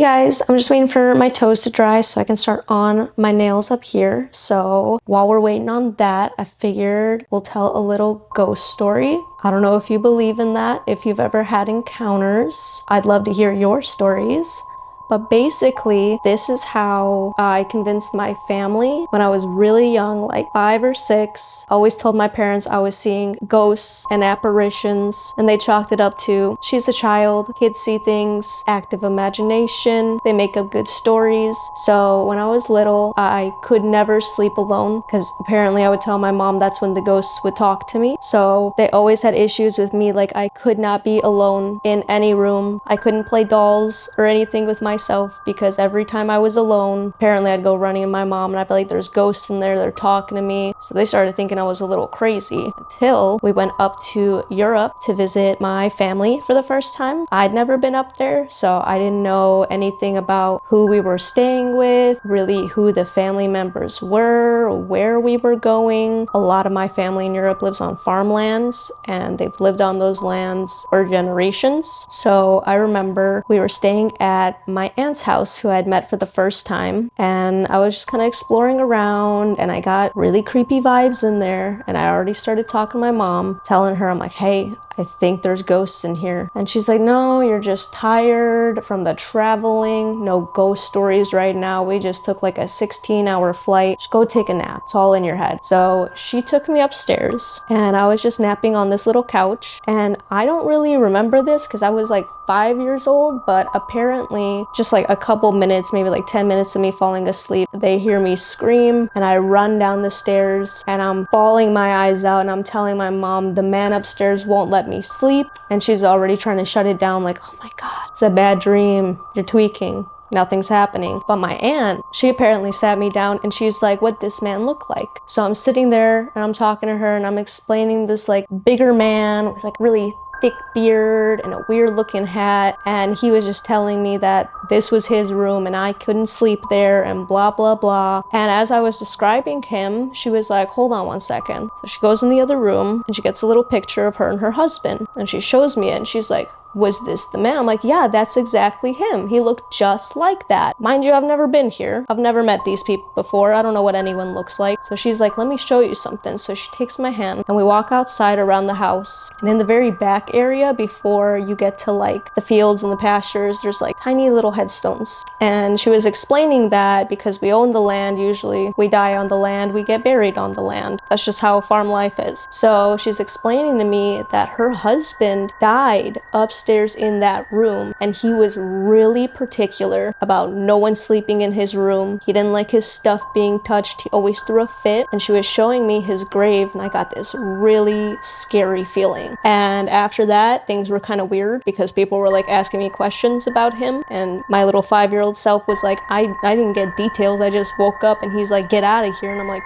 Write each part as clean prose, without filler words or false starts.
Hey guys, I'm just waiting for my toes to dry so I can start on my nails up here. So while we're waiting on that, I figured we'll tell a little ghost story. I don't know if you believe in that, if you've ever had encounters. I'd love to hear your stories. But basically, this is how I convinced my family when I was really young, like 5 or 6. I always told my parents I was seeing ghosts and apparitions, and they chalked it up to, she's a child, kids see things, active imagination, they make up good stories. So when I was little, I could never sleep alone because apparently I would tell my mom that's when the ghosts would talk to me. So they always had issues with me, like I could not be alone in any room. I couldn't play dolls or anything with myself because every time I was alone, apparently I'd go running to my mom and I'd be like, there's ghosts in there, they're talking to me. So they started thinking I was a little crazy until we went up to Europe to visit my family for the first time. I'd never been up there, so I didn't know anything about who we were staying with, really who the family members were, where we were going. A lot of my family in Europe lives on farmlands and they've lived on those lands for generations. So I remember we were staying at my aunt's house who I had met for the first time, and I was just kind of exploring around and I got really creepy vibes in there, and I already started talking to my mom, telling her, I'm like, hey, I think there's ghosts in here. And she's like, no, you're just tired from the traveling. No ghost stories right now. We just took like a 16-hour flight. Just go take a nap. It's all in your head. So she took me upstairs and I was just napping on this little couch. And I don't really remember this because I was like 5 years old, but apparently just like a couple minutes, maybe like 10 minutes of me falling asleep, they hear me scream and I run down the stairs and I'm bawling my eyes out and I'm telling my mom the man upstairs won't let me sleep, and she's already trying to shut it down, like, oh my god, it's a bad dream, you're tweaking, nothing's happening. But my aunt, she apparently sat me down and she's like, what this man look like? So I'm sitting there and I'm talking to her and I'm explaining this like bigger man with like really thick beard and a weird looking hat, and he was just telling me that this was his room and I couldn't sleep there and blah blah blah. And as I was describing him, she was like, hold on one second. So she goes in the other room and she gets a little picture of her and her husband and she shows me it and she's like, was this the man? I'm like, yeah, that's exactly him. He looked just like that. Mind you, I've never been here. I've never met these people before. I don't know what anyone looks like. So she's like, let me show you something. So she takes my hand and we walk outside around the house. And in the very back area, before you get to like the fields and the pastures, there's like tiny little headstones. And she was explaining that because we own the land, usually we die on the land, we get buried on the land. That's just how farm life is. So she's explaining to me that her husband died upstairs in that room, and he was really particular about no one sleeping in his room. He didn't like his stuff being touched. He always threw a fit. And she was showing me his grave and I got this really scary feeling. And after that, things were kind of weird because people were like asking me questions about him, and my little 5-year-old self was like, I didn't get details, I just woke up and he's like, get out of here. And I'm like,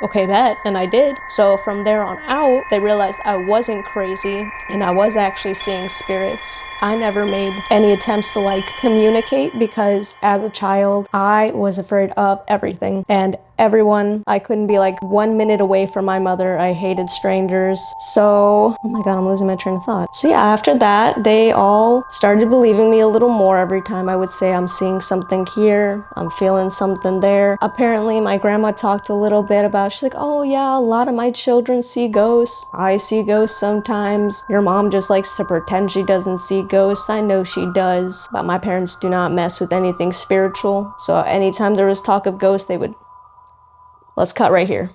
okay, bet. And I did. So from there on out, they realized I wasn't crazy and I was actually seeing spirits. I never made any attempts to like communicate because as a child, I was afraid of everything and everyone. I couldn't be like 1 minute away from my mother. I hated strangers. So, oh my god, I'm losing my train of thought. So yeah, after that, they all started believing me a little more every time I would say I'm seeing something here, I'm feeling something there. Apparently, my grandma talked a little bit about, she's like, oh yeah, a lot of my children see ghosts. I see ghosts sometimes. Your mom just likes to pretend she doesn't see ghosts. I know she does, but my parents do not mess with anything spiritual. So anytime there was talk of ghosts, they would, let's cut right here.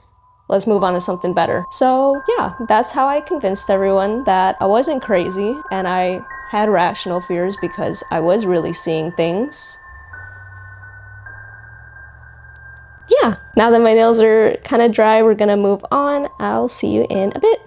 Let's move on to something better. So yeah, that's how I convinced everyone that I wasn't crazy and I had rational fears because I was really seeing things. Yeah, now that my nails are kind of dry, we're gonna move on. I'll see you in a bit.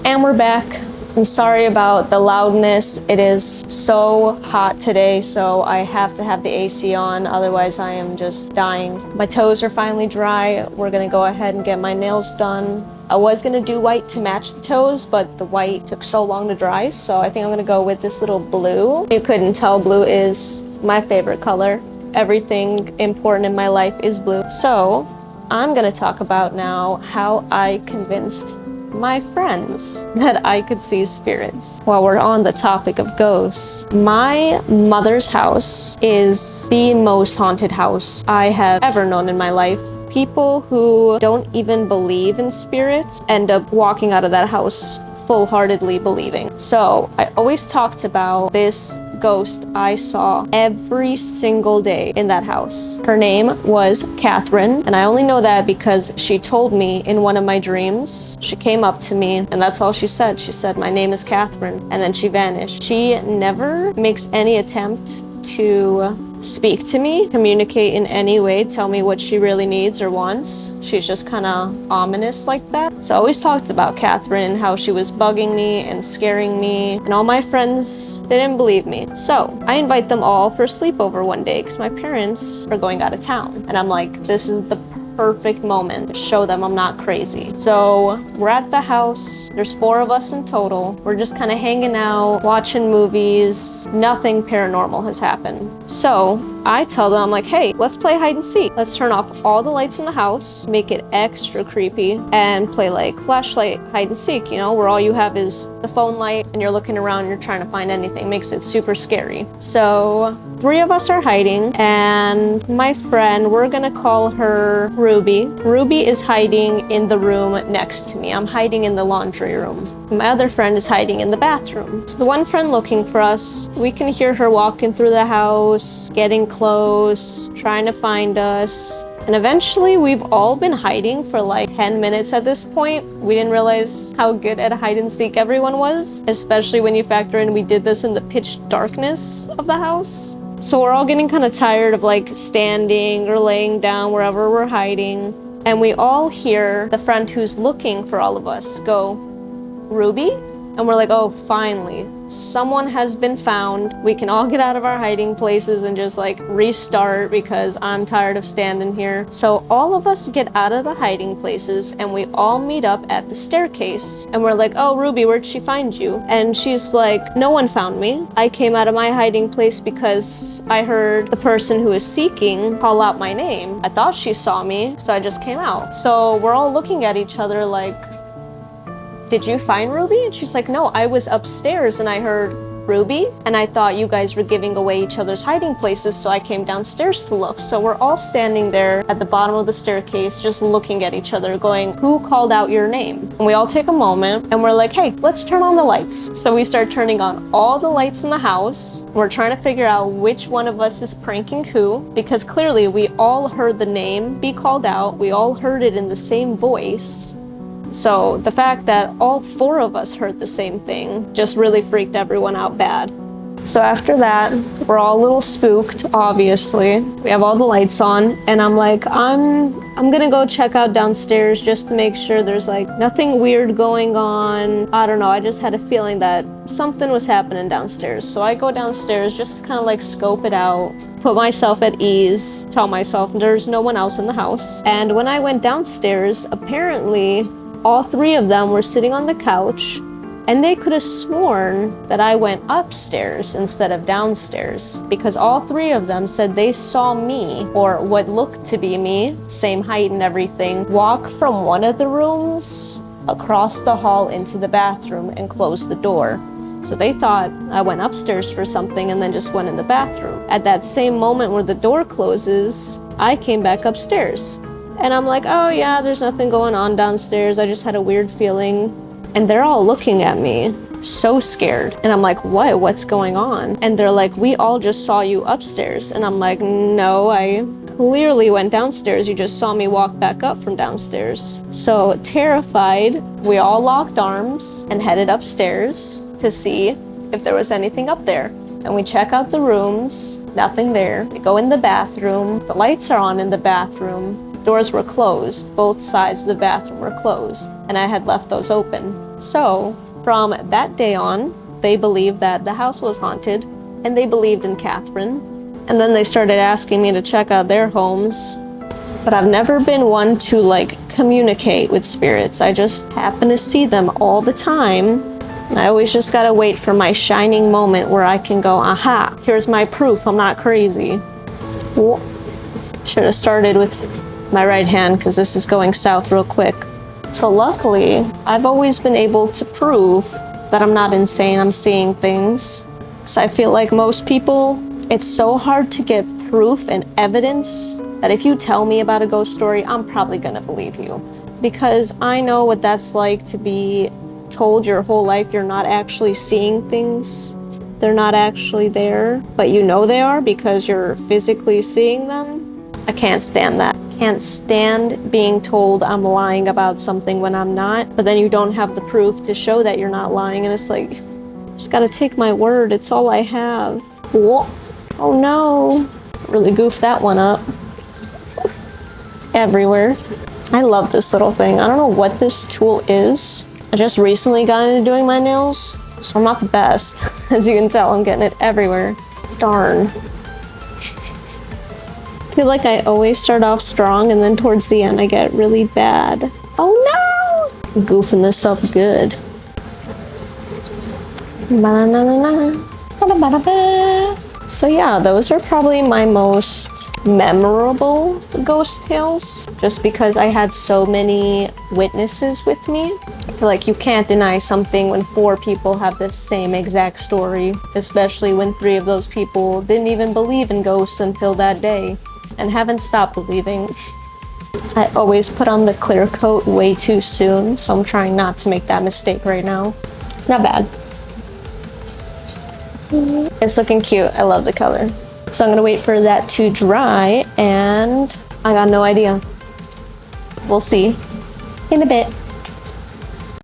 And we're back. I'm sorry about the loudness. It is so hot today, so I have to have the AC on, otherwise I am just dying. My toes are finally dry. We're gonna go ahead and get my nails done. I was gonna do white to match the toes, but the white took so long to dry, so I think I'm gonna go with this little blue. You couldn't tell, blue is my favorite color. Everything important in my life is blue. So I'm gonna talk about now how I convinced my friends that I could see spirits. While we're on the topic of ghosts, my mother's house is the most haunted house I have ever known in my life. People who don't even believe in spirits end up walking out of that house full-heartedly believing. So I always talked about this ghost I saw every single day in that house. Her name was Catherine, and I only know that because she told me in one of my dreams. She came up to me, and that's all she said. She said, "My name is Catherine," and then she vanished. She never makes any attempt to speak to me, communicate in any way, tell me what she really needs or wants. She's just kind of ominous like that. So I always talked about Catherine and how she was bugging me and scaring me, and all my friends, they didn't believe me. So I invite them all for a sleepover one day because my parents are going out of town, and I'm like, this is the perfect moment to show them I'm not crazy. So we're at the house. There's 4 of us in total. We're just kind of hanging out, watching movies. Nothing paranormal has happened. So I tell them, I'm like, hey, let's play hide and seek. Let's turn off all the lights in the house, make it extra creepy, and play like flashlight hide and seek, you know, where all you have is the phone light and you're looking around and you're trying to find anything. Makes it super scary. So 3 of us are hiding, and my friend, we're gonna call her Ruby. Ruby is hiding in the room next to me. I'm hiding in the laundry room. My other friend is hiding in the bathroom. So the one friend looking for us, we can hear her walking through the house, getting close, trying to find us. And eventually we've all been hiding for like 10 minutes at this point. We didn't realize how good at hide and seek everyone was, especially when you factor in we did this in the pitch darkness of the house. So we're all getting kind of tired of like standing or laying down wherever we're hiding. And we all hear the friend who's looking for all of us go, "Ruby?" And we're like, oh, finally, someone has been found. We can all get out of our hiding places and just like restart because I'm tired of standing here. So all of us get out of the hiding places and we all meet up at the staircase. And we're like, oh, Ruby, where'd she find you? And she's like, no one found me. I came out of my hiding place because I heard the person who is seeking call out my name. I thought she saw me, so I just came out. So we're all looking at each other like, did you find Ruby? And she's like, no, I was upstairs and I heard Ruby, and I thought you guys were giving away each other's hiding places, so I came downstairs to look. So we're all standing there at the bottom of the staircase just looking at each other going, who called out your name? And we all take a moment and we're like, hey, let's turn on the lights. So we start turning on all the lights in the house. We're trying to figure out which one of us is pranking who, because clearly we all heard the name be called out. We all heard it in the same voice. So the fact that all 4 of us heard the same thing just really freaked everyone out bad. So after that, we're all a little spooked, obviously. We have all the lights on, and I'm like, I'm gonna go check out downstairs just to make sure there's like nothing weird going on. I don't know, I just had a feeling that something was happening downstairs. So I go downstairs just to kind of like scope it out, put myself at ease, tell myself there's no one else in the house. And when I went downstairs, apparently all 3 of them were sitting on the couch, and they could have sworn that I went upstairs instead of downstairs, because all 3 of them said they saw me, or what looked to be me, same height and everything, walk from one of the rooms across the hall into the bathroom and close the door. So they thought I went upstairs for something and then just went in the bathroom. At that same moment where the door closes, I came back upstairs. And I'm like, oh yeah, there's nothing going on downstairs. I just had a weird feeling. And they're all looking at me, so scared. And I'm like, what? What's going on? And they're like, we all just saw you upstairs. And I'm like, no, I clearly went downstairs. You just saw me walk back up from downstairs. So terrified, we all locked arms and headed upstairs to see if there was anything up there. And we check out the rooms, nothing there. We go in the bathroom. The lights are on in the bathroom. Doors were closed. Both sides of the bathroom were closed, and I had left those open. So from that day on, they believed that the house was haunted, and they believed in Catherine. And then they started asking me to check out their homes. But I've never been one to like communicate with spirits. I just happen to see them all the time. And I always just gotta wait for my shining moment where I can go, aha, here's my proof, I'm not crazy. Should have started with my right hand because this is going south real quick. So luckily, I've always been able to prove that I'm not insane, I'm seeing things. So I feel like most people, it's so hard to get proof and evidence that if you tell me about a ghost story, I'm probably gonna believe you. Because I know what that's like to be told your whole life you're not actually seeing things. They're not actually there, but you know they are because you're physically seeing them. I can't stand that. Can't stand being told I'm lying about something when I'm not, but then you don't have the proof to show that you're not lying, and it's like, just gotta take my word, it's all I have. Whoa. Oh no. Really goofed that one up. Everywhere. I love this little thing. I don't know what this tool is. I just recently got into doing my nails, so I'm not the best. As you can tell, I'm getting it everywhere. Darn. I feel like I always start off strong and then towards the end I get really bad. Oh no! I'm goofing this up good. So yeah, those are probably my most memorable ghost tales, just because I had so many witnesses with me. I feel like you can't deny something when 4 people have the same exact story, especially when 3 of those people didn't even believe in ghosts until that day, and haven't stopped believing. I always put on the clear coat way too soon, so I'm trying not to make that mistake right now. Not bad. It's looking cute. I love the color. So I'm gonna wait for that to dry, and I got no idea. We'll see in a bit.